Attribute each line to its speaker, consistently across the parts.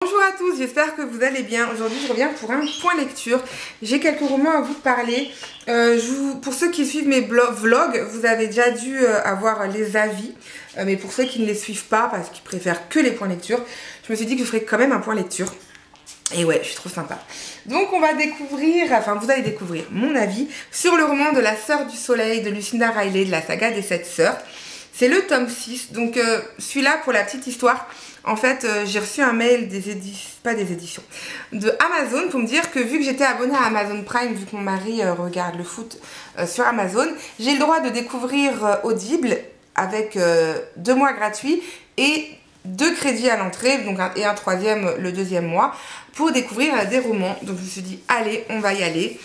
Speaker 1: Bonjour à tous, j'espère que vous allez bien. Aujourd'hui je reviens pour un point lecture. J'ai quelques romans à vous parler. Pour ceux qui suivent mes vlogs, vous avez déjà dû avoir les avis. Mais pour ceux qui ne les suivent pas, parce qu'ils préfèrent que les points lecture, je me suis dit que je ferais quand même un point lecture. Et ouais, je suis trop sympa. Donc on va découvrir, enfin vous allez découvrir mon avis sur le roman de La Sœur du Soleil de Lucinda Riley, de la saga des 7 sœurs. C'est le tome 6, donc celui-là, pour la petite histoire, en fait j'ai reçu un mail des éditions, de Amazon pour me dire que vu que j'étais abonnée à Amazon Prime, vu que mon mari regarde le foot sur Amazon, j'ai le droit de découvrir Audible avec 2 mois gratuits et 2 crédits à l'entrée, donc et un troisième le deuxième mois, pour découvrir des romans. Donc je me suis dit, allez, on va y aller.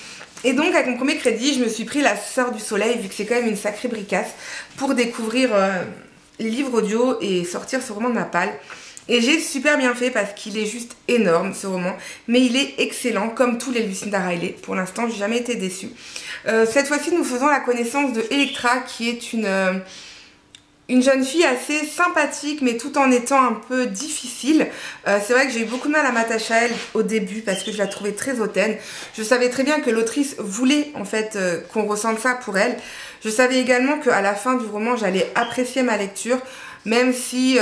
Speaker 1: Et donc avec mon premier crédit, je me suis pris La Sœur du Soleil, vu que c'est quand même une sacrée bricasse, pour découvrir les livres audio et sortir ce roman de ma palle. Et j'ai super bien fait parce qu'il est juste énorme ce roman, mais il est excellent comme tous les Lucinda Riley. Pour l'instant, j'ai jamais été déçue. Cette fois-ci, nous faisons la connaissance de Electra, qui est une jeune fille assez sympathique, mais tout en étant un peu difficile. C'est vrai que j'ai eu beaucoup de mal à m'attacher à elle au début parce que je la trouvais très hautaine. Je savais très bien que l'autrice voulait en fait qu'on ressente ça pour elle. Je savais également qu'à la fin du roman, j'allais apprécier ma lecture, même si...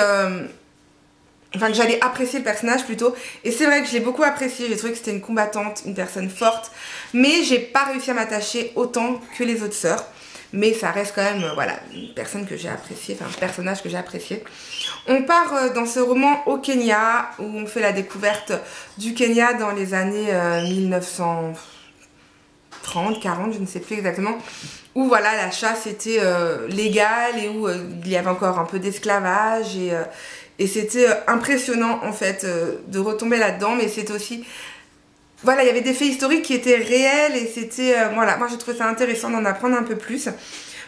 Speaker 1: Enfin, que j'allais apprécier le personnage plutôt. Et c'est vrai que je l'ai beaucoup apprécié. J'ai trouvé que c'était une combattante, une personne forte. Mais j'ai pas réussi à m'attacher autant que les autres sœurs. Mais ça reste quand même, voilà, une personne que j'ai appréciée, enfin un personnage que j'ai apprécié. On part dans ce roman au Kenya, où on fait la découverte du Kenya dans les années 1930, 40, je ne sais plus exactement. Où voilà, la chasse était légale et où il y avait encore un peu d'esclavage. Et c'était impressionnant en fait de retomber là-dedans, mais c'est aussi... Voilà, il y avait des faits historiques qui étaient réels et c'était... voilà, moi j'ai trouvé ça intéressant d'en apprendre un peu plus.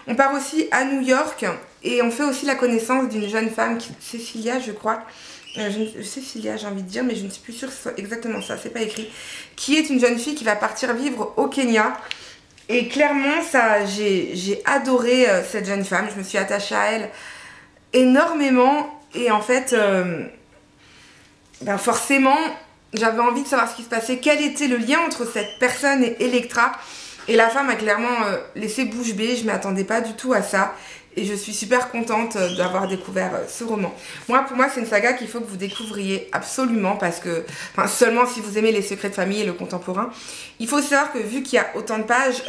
Speaker 1: On part aussi à New York et on fait aussi la connaissance d'une jeune femme, Cécilia je crois. Cécilia j'ai envie de dire, mais je ne suis plus sûre que ce soit exactement ça, c'est pas écrit. Qui est une jeune fille qui va partir vivre au Kenya. Et clairement, ça, j'ai adoré cette jeune femme, je me suis attachée à elle énormément. Et en fait, ben forcément... J'avais envie de savoir ce qui se passait, quel était le lien entre cette personne et Electra. Et la femme a clairement laissé bouche bée, je ne m'attendais pas du tout à ça. Et je suis super contente d'avoir découvert ce roman. Pour moi, c'est une saga qu'il faut que vous découvriez absolument parce que, enfin, seulement si vous aimez les secrets de famille et le contemporain. Il faut savoir que vu qu'il y a autant de pages,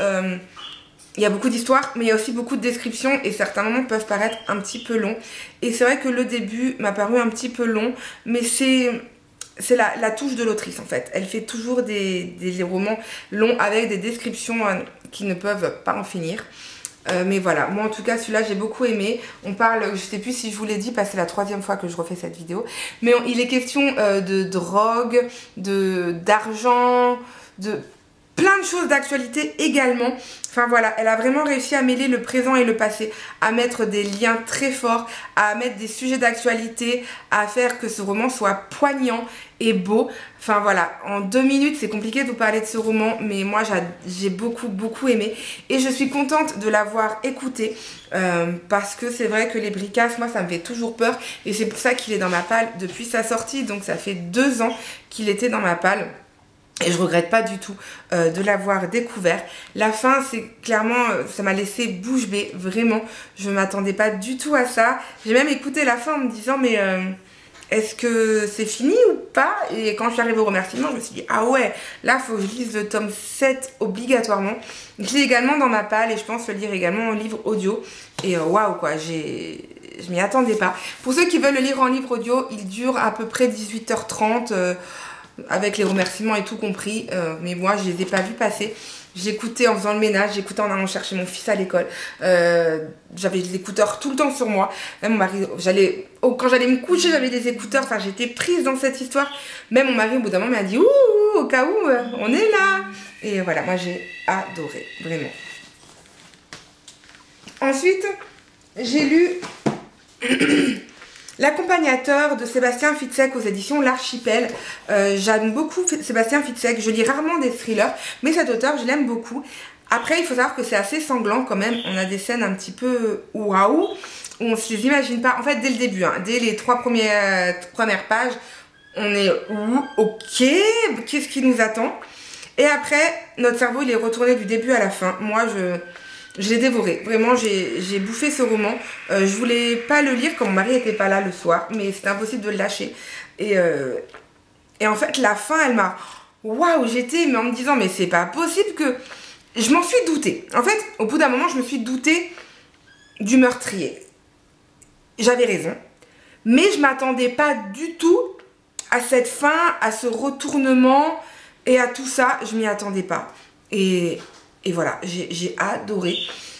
Speaker 1: il y a beaucoup d'histoires, mais il y a aussi beaucoup de descriptions et certains moments peuvent paraître un petit peu longs. Et c'est vrai que le début m'a paru un petit peu long, mais c'est la touche de l'autrice en fait. Elle fait toujours des romans longs avec des descriptions qui ne peuvent pas en finir. Mais voilà, moi en tout cas celui-là j'ai beaucoup aimé. On parle, je sais plus si je vous l'ai dit parce que c'est la 3e fois que je refais cette vidéo. Mais il est question de drogue, d'argent, de plein de choses d'actualité également. Enfin voilà, elle a vraiment réussi à mêler le présent et le passé, à mettre des liens très forts, à mettre des sujets d'actualité, à faire que ce roman soit poignant et beau. Enfin voilà, en 2 minutes c'est compliqué de vous parler de ce roman, mais moi j'ai beaucoup aimé et je suis contente de l'avoir écouté parce que c'est vrai que les bricasses, moi ça me fait toujours peur et c'est pour ça qu'il est dans ma palle depuis sa sortie, donc ça fait 2 ans qu'il était dans ma palle. Et je regrette pas du tout de l'avoir découvert. La fin, c'est clairement, ça m'a laissé bouche bée, vraiment. Je m'attendais pas du tout à ça. J'ai même écouté la fin en me disant, mais est-ce que c'est fini ou pas? Et quand je suis arrivée au remerciement, je me suis dit, ah ouais, là, faut que je lise le tome 7 obligatoirement. Je l'ai également dans ma palle et je pense le lire également en livre audio. Et waouh, quoi, je m'y attendais pas. Pour ceux qui veulent le lire en livre audio, il dure à peu près 18h30. Avec les remerciements et tout compris, mais moi je les ai pas vus passer. J'écoutais en faisant le ménage, j'écoutais en allant chercher mon fils à l'école, j'avais les écouteurs tout le temps sur moi. Même mon mari, quand j'allais me coucher j'avais des écouteurs, enfin j'étais prise dans cette histoire. Même mon mari au bout d'un moment m'a dit ouh, au cas où on est là. Et voilà, moi j'ai adoré, vraiment. Ensuite j'ai lu L'accompagnateur de Sébastien Fitzek aux éditions L'Archipel. J'aime beaucoup Sébastien Fitzek, je lis rarement des thrillers, mais cet auteur je l'aime beaucoup. Après il faut savoir que c'est assez sanglant quand même, on a des scènes un petit peu waouh, on ne se les imagine pas, en fait dès le début, hein, dès les 3 premières pages, on est ok, qu'est-ce qui nous attend? Et après, notre cerveau, il est retourné du début à la fin. Moi, je l'ai dévoré. Vraiment, j'ai bouffé ce roman. Je voulais pas le lire quand mon mari était pas là le soir, mais c'était impossible de le lâcher. Et en fait, la fin, elle m'a... Waouh, j'étais mais en me disant, mais c'est pas possible que... Je m'en suis doutée. En fait, au bout d'un moment, je me suis doutée du meurtrier. J'avais raison. Mais je m'attendais pas du tout à cette fin, à ce retournement et à tout ça. Je m'y attendais pas. Et voilà, j'ai adoré.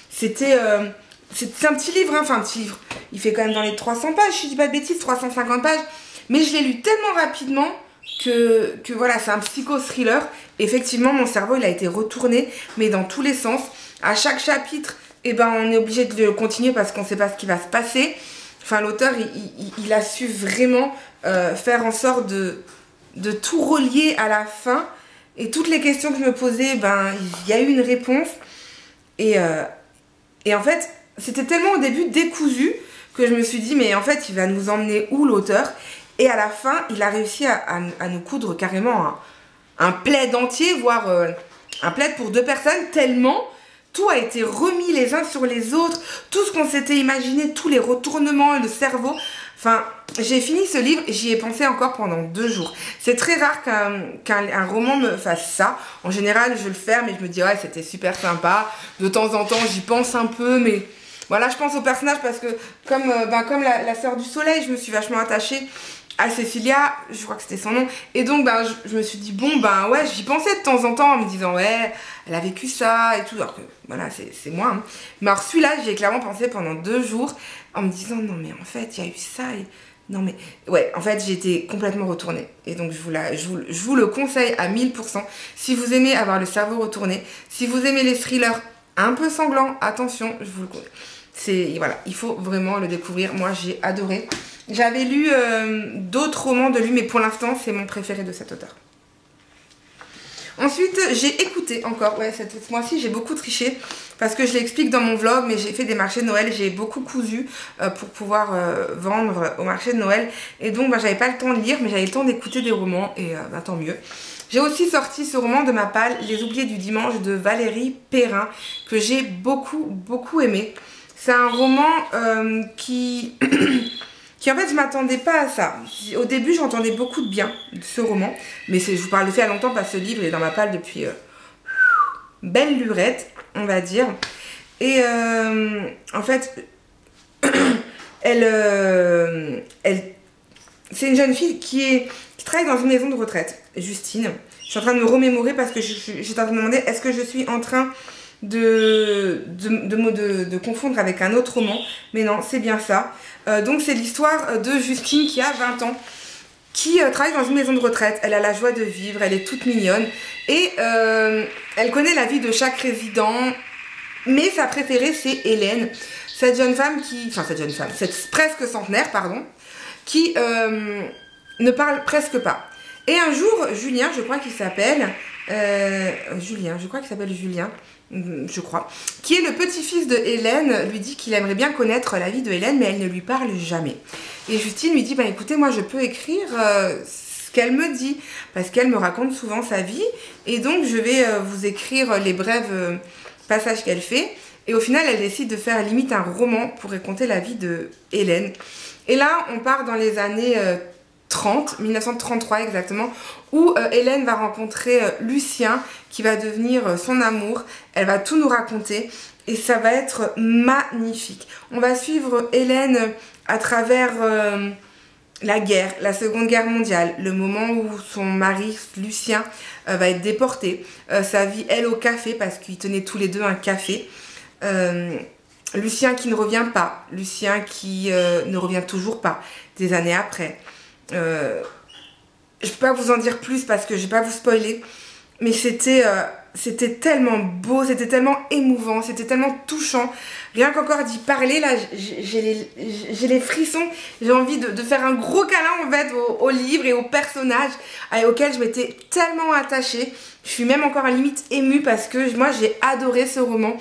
Speaker 1: C'était un petit livre, hein, enfin un petit livre. Il fait quand même dans les 300 pages, si je dis pas de bêtises, 350 pages. Mais je l'ai lu tellement rapidement que voilà, c'est un psycho-thriller. Effectivement, mon cerveau, il a été retourné, mais dans tous les sens. À chaque chapitre, eh ben, on est obligé de le continuer parce qu'on ne sait pas ce qui va se passer. Enfin, l'auteur, il a su vraiment faire en sorte de tout relier à la fin. Et toutes les questions que je me posais, ben, il y a eu une réponse. Et en fait, c'était tellement au début décousu que je me suis dit, mais en fait, il va nous emmener où l'auteur? Et à la fin, il a réussi à nous coudre carrément un plaid entier, voire un plaid pour 2 personnes, tellement tout a été remis les uns sur les autres, tout ce qu'on s'était imaginé, tous les retournements, le cerveau. Enfin, j'ai fini ce livre, j'y ai pensé encore pendant 2 jours. C'est très rare qu'un roman me fasse ça. En général, je le fais, mais je me dis, ouais, c'était super sympa. De temps en temps, j'y pense un peu, mais... Voilà, je pense au personnage parce que, comme la sœur du soleil, je me suis vachement attachée à Cécilia, je crois que c'était son nom, et donc ben, je me suis dit, bon ben ouais, j'y pensais de temps en temps en me disant, ouais, elle a vécu ça et tout, alors que voilà, c'est moi, hein. Mais alors celui-là, j'y ai clairement pensé pendant 2 jours, en me disant, non mais en fait, il y a eu ça, et... non mais, ouais, en fait, j'étais complètement retournée, et donc je vous le conseille à 1000%, si vous aimez avoir le cerveau retourné, si vous aimez les thrillers un peu sanglants, attention, je vous le conseille. Voilà, il faut vraiment le découvrir, moi j'ai adoré. J'avais lu d'autres romans de lui, mais pour l'instant, c'est mon préféré de cet auteur. Ensuite, j'ai écouté encore. Ouais, cette mois-ci, j'ai beaucoup triché parce que je l'explique dans mon vlog, mais j'ai fait des marchés de Noël. J'ai beaucoup cousu pour pouvoir vendre au marché de Noël. Et donc, bah, j'avais pas le temps de lire, mais j'avais le temps d'écouter des romans. Et bah, tant mieux. J'ai aussi sorti ce roman de ma palle, Les Oubliés du Dimanche, de Valérie Perrin, que j'ai beaucoup aimé. C'est un roman qui en fait je m'attendais pas à ça. Au début j'entendais beaucoup de bien de ce roman, mais je vous parle de fait à longtemps parce que ce livre est dans ma palle depuis belle lurette, on va dire. Et en fait c'est une jeune fille qui travaille dans une maison de retraite, Justine. Je suis en train de me remémorer parce que j'étais en train de me demander est-ce que je suis en train de confondre avec un autre roman, mais non, c'est bien ça. Donc c'est l'histoire de Justine qui a 20 ans, qui travaille dans une maison de retraite. Elle a la joie de vivre, elle est toute mignonne et elle connaît la vie de chaque résident, mais sa préférée c'est Hélène, cette jeune femme cette presque centenaire, pardon, qui ne parle presque pas. Et un jour, Julien, je crois qu'il s'appelle Julien, je crois, qui est le petit-fils de Hélène, lui dit qu'il aimerait bien connaître la vie de Hélène, mais elle ne lui parle jamais. Et Justine lui dit, bah écoutez, moi je peux écrire ce qu'elle me dit, parce qu'elle me raconte souvent sa vie, et donc je vais vous écrire les brèves passages qu'elle fait. Et au final, elle décide de faire limite un roman pour raconter la vie de Hélène. Et là, on part dans les années 1933 exactement, où Hélène va rencontrer Lucien, qui va devenir son amour. Elle va tout nous raconter et ça va être magnifique. On va suivre Hélène à travers la guerre, la Seconde Guerre mondiale, le moment où son mari Lucien va être déporté, sa vie elle au café parce qu'ils tenaient tous les deux un café, Lucien qui ne revient pas, Lucien qui ne revient toujours pas des années après. Je peux pas vous en dire plus parce que je vais pas vous spoiler, mais c'était tellement beau, c'était tellement émouvant, c'était tellement touchant. Rien qu'encore d'y parler, là, j'ai les frissons, j'ai envie de faire un gros câlin en fait au livre et aux personnages auxquels je m'étais tellement attachée. Je suis même encore à la limite émue parce que moi j'ai adoré ce roman.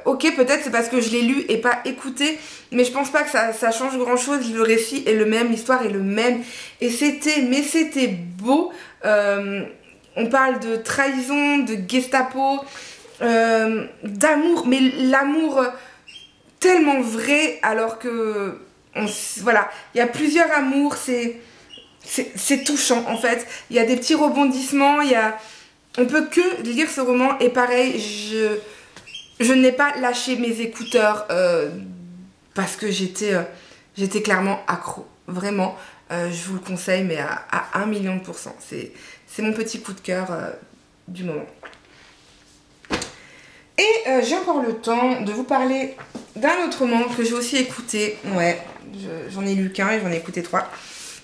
Speaker 1: Ok, peut-être c'est parce que je l'ai lu et pas écouté, mais je pense pas que ça change grand chose. Le récit est le même, l'histoire est le même, et c'était beau. On parle de trahison, de Gestapo, d'amour, mais l'amour tellement vrai, alors que voilà, il y a plusieurs amours, c'est touchant en fait. Il y a des petits rebondissements, on peut que lire ce roman, et pareil, je n'ai pas lâché mes écouteurs parce que j'étais clairement accro, vraiment. Je vous le conseille, mais à 1 million %. C'est mon petit coup de cœur du moment. Et j'ai encore le temps de vous parler d'un autre roman que j'ai aussi écouté. Ouais, j'en ai lu qu'un et j'en ai écouté 3.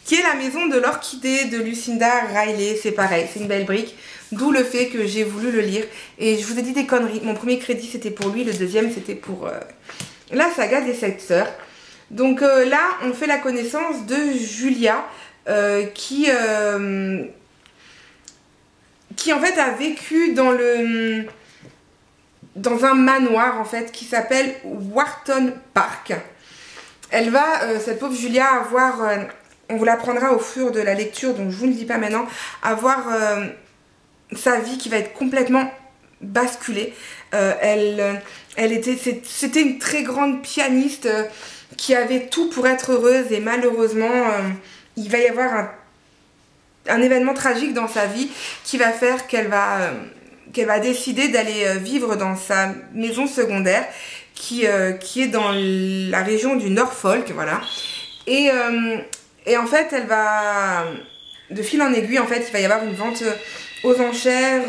Speaker 1: Qui est La Maison de l'Orchidée de Lucinda Riley. C'est pareil, c'est une belle brique. D'où le fait que j'ai voulu le lire. Et je vous ai dit des conneries. Mon premier crédit c'était pour lui, le deuxième c'était pour la saga des 7 sœurs. Donc là, on fait la connaissance de Julia qui en fait a vécu dans un manoir en fait qui s'appelle Wharton Park. Elle va, cette pauvre Julia, avoir, on vous l'apprendra au fur de la lecture, donc je vous le dis pas maintenant, avoir sa vie qui va être complètement basculée. C'était une très grande pianiste qui avait tout pour être heureuse, et malheureusement il va y avoir un événement tragique dans sa vie qui va faire qu'elle va décider d'aller vivre dans sa maison secondaire qui est dans la région du Norfolk, voilà. Et en fait, elle va, de fil en aiguille, en fait, il va y avoir une vente aux enchères,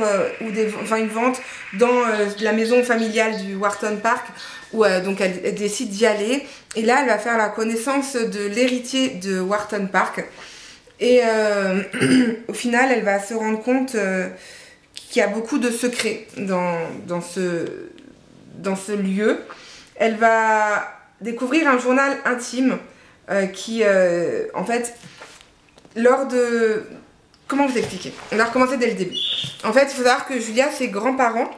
Speaker 1: enfin une vente dans la maison familiale du Wharton Park, où donc elle décide d'y aller. Et là, elle va faire la connaissance de l'héritier de Wharton Park. Et au final, elle va se rendre compte qu'il y a beaucoup de secrets dans ce lieu. Elle va découvrir un journal intime qui, en fait, lors de... Comment vous expliquer? On va recommencer dès le début. En fait, il faut savoir que Julia, ses grands-parents,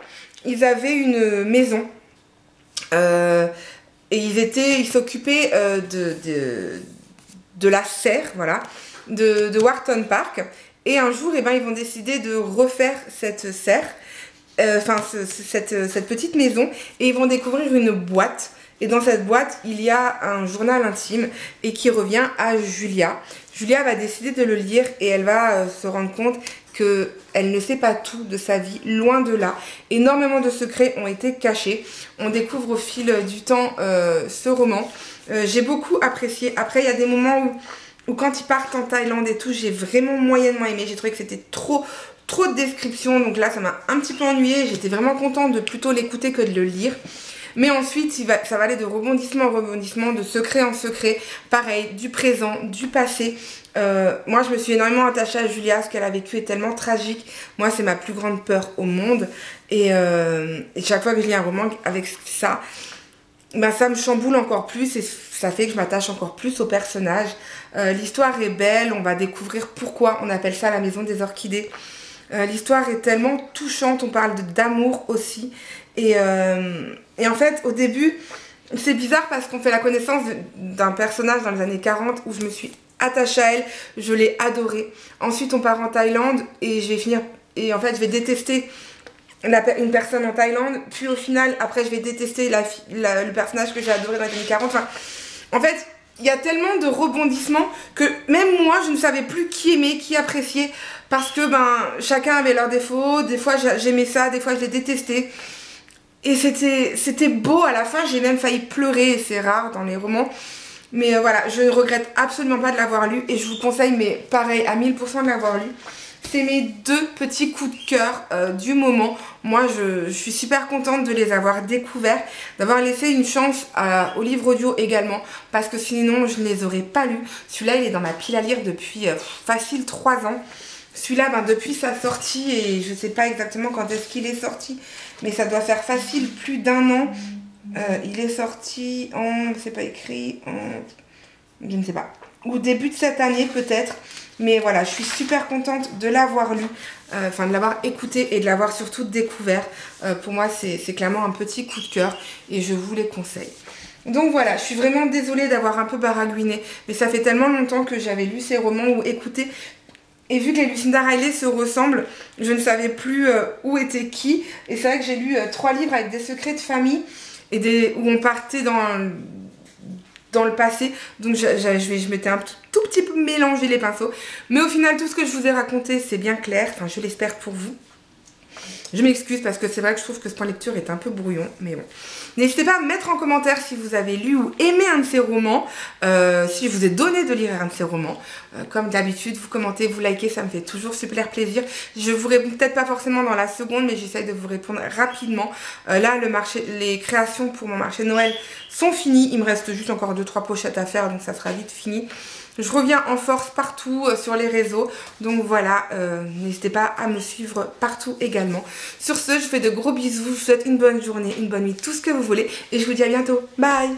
Speaker 1: ils avaient une maison et ils s'occupaient de la serre, voilà, de Wharton Park. Et un jour, eh ben, ils vont décider de refaire cette serre, cette petite maison, et ils vont découvrir une boîte. Et dans cette boîte, il y a un journal intime et qui revient à Julia. Julia va décider de le lire et elle va se rendre compte qu'elle ne sait pas tout de sa vie, loin de là. Énormément de secrets ont été cachés. On découvre au fil du temps ce roman. J'ai beaucoup apprécié. Après, il y a des moments où quand ils partent en Thaïlande et tout, j'ai vraiment moyennement aimé. J'ai trouvé que c'était trop de descriptions. Donc là, ça m'a un petit peu ennuyée. J'étais vraiment contente de plutôt l'écouter que de le lire. Mais ensuite, ça va aller de rebondissement en rebondissement, de secret en secret. Pareil, du présent, du passé. Moi, je me suis énormément attachée à Julia. Ce qu'elle a vécu est tellement tragique. Moi, c'est ma plus grande peur au monde. Et chaque fois que je lis un roman avec ça, ben, ça me chamboule encore plus. Et ça fait que je m'attache encore plus au personnage. L'histoire est belle. On va découvrir pourquoi on appelle ça la maison des orchidées. L'histoire est tellement touchante. On parle d'amour aussi. Et en fait, au début, c'est bizarre parce qu'on fait la connaissance d'un personnage dans les années 40 où je me suis attachée à elle, je l'ai adorée. Ensuite, on part en Thaïlande et en fait, je vais détester une personne en Thaïlande. Puis au final, après, je vais détester le personnage que j'ai adoré dans les années 40. Enfin, en fait, il y a tellement de rebondissements que même moi, je ne savais plus qui aimer, qui apprécier. Parce que chacun avait leurs défauts. Des fois, j'aimais ça, des fois, je les détestais. Et c'était beau à la fin, j'ai même failli pleurer, c'est rare dans les romans. Mais voilà, je ne regrette absolument pas de l'avoir lu et je vous conseille, mais pareil, à 1000 % de l'avoir lu. C'est mes 2 petits coups de cœur du moment. Moi, je suis super contente de les avoir découverts, d'avoir laissé une chance au livre audio également, parce que sinon, je ne les aurais pas lus. Celui-là, il est dans ma pile à lire depuis facile 3 ans. Celui-là, depuis sa sortie, et je ne sais pas exactement quand est-ce qu'il est sorti, mais ça doit faire facile plus d'1 an. Il est sorti en... c'est pas écrit, je ne sais pas. ou début de cette année peut-être. Mais voilà, je suis super contente de l'avoir lu, enfin de l'avoir écouté et de l'avoir surtout découvert. Pour moi, c'est clairement un petit coup de cœur et je vous les conseille. Donc voilà, je suis vraiment désolée d'avoir un peu baragouiné, mais ça fait tellement longtemps que j'avais lu ces romans ou écouté. Et vu que les Lucinda Riley se ressemblent, je ne savais plus où était qui. Et c'est vrai que j'ai lu 3 livres avec des secrets de famille et où on partait dans le passé. Donc je m'étais un tout petit peu mélangé les pinceaux. Mais au final, tout ce que je vous ai raconté, c'est bien clair. Enfin, je l'espère pour vous. Je m'excuse parce que c'est vrai que je trouve que ce point lecture est un peu brouillon, mais bon. N'hésitez pas à me mettre en commentaire si vous avez lu ou aimé un de ces romans, si je vous ai donné de lire un de ces romans. Comme d'habitude, vous commentez, vous likez, ça me fait toujours super plaisir. Je vous réponds peut-être pas forcément dans la seconde, mais j'essaye de vous répondre rapidement. Là, les créations pour mon marché de Noël sont finies. Il me reste juste encore 2-3 pochettes à faire, donc ça sera vite fini. Je reviens en force partout sur les réseaux. Donc voilà, n'hésitez pas à me suivre partout également. Sur ce, je vous fais de gros bisous. Je vous souhaite une bonne journée, une bonne nuit, tout ce que vous voulez. Et je vous dis à bientôt. Bye!